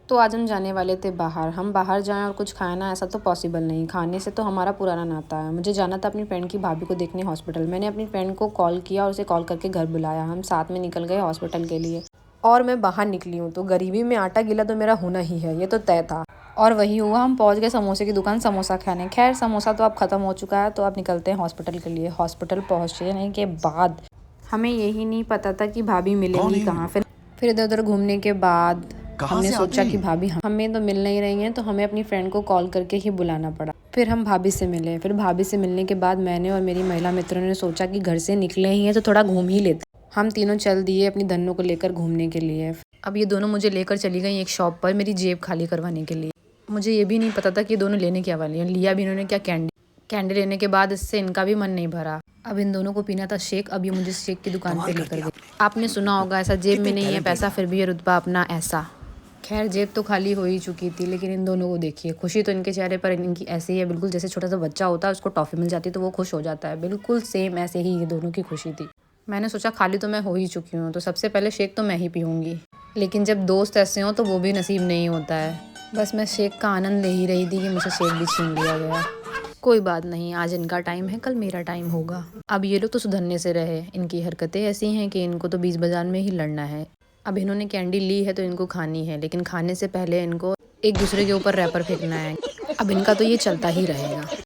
तो आज हम जाने वाले थे बाहर। हम बाहर जाएँ और कुछ खाएँ ना, ऐसा तो पॉसिबल नहीं। खाने से तो हमारा पुराना नाता है। मुझे जाना था अपनी फ्रेंड की भाभी को देखने हॉस्पिटल। मैंने अपनी फ्रेंड को कॉल किया और उसे कॉल करके घर बुलाया। हम साथ में निकल गए हॉस्पिटल के लिए। और मैं बाहर निकली हूँ तो गरीबी में आटा गीला तो मेरा होना ही है, ये तो तय था। और वही हुआ, हम पहुँच गए समोसे की दुकान समोसा खाने। खैर समोसा तो अब ख़त्म हो चुका है, तो अब निकलते हैं हॉस्पिटल के लिए। हॉस्पिटल पहुँचने के बाद हमें यही नहीं पता था कि भाभी मिलेंगी कहाँ। फिर इधर उधर घूमने के बाद हमने सोचा कि भाभी हमें तो मिल नहीं रही हैं, तो हमें अपनी फ्रेंड को कॉल करके ही बुलाना पड़ा। फिर हम भाभी से मिले। फिर भाभी से मिलने के बाद मैंने और मेरी महिला मित्रों ने सोचा कि घर से निकले ही हैं तो थोड़ा घूम ही लेते। हम तीनों चल दिए अपनी धन्नो को लेकर घूमने के लिए। अब ये दोनों मुझे लेकर चली गई एक शॉप पर मेरी जेब खाली करवाने के लिए। मुझे ये भी नहीं पता था कि ये दोनों लेने क्या वाली हैं। लिया भी इन्होंने क्या, कैंडी लेने के बाद इससे इनका भी मन नहीं भरा। अब इन दोनों को पीना था शेक। अब ये मुझे शेक की दुकान पे लेकर गई। आपने सुना होगा ऐसा, जेब में नहीं है पैसा फिर भी ये रुतबा अपना ऐसा। खैर जेब तो खाली हो ही चुकी थी, लेकिन इन दोनों को देखिए, खुशी तो इनके चेहरे पर इनकी ऐसे ही है, बिल्कुल जैसे छोटा सा बच्चा होता है उसको टॉफ़ी मिल जाती है तो वो खुश हो जाता है, बिल्कुल सेम ऐसे ही ये दोनों की खुशी थी। मैंने सोचा खाली तो मैं हो ही चुकी हूँ तो सबसे पहले शेक तो मैं ही पीऊँगी, लेकिन जब दोस्त ऐसे हों तो वो भी नसीब नहीं होता है। बस मैं शेक का आनंद ले ही रही थी कि मुझे शेक भी छीन लिया गया। कोई बात नहीं, आज इनका टाइम है, कल मेरा टाइम होगा। अब ये लोग तो सुधरने से रहे, इनकी हरकतें ऐसी हैं कि इनको तो बीच बाजार में ही लड़ना है। अब इन्होंने कैंडी ली है तो इनको खानी है, लेकिन खाने से पहले इनको एक दूसरे के ऊपर रैपर फेंकना है। अब इनका तो ये चलता ही रहेगा।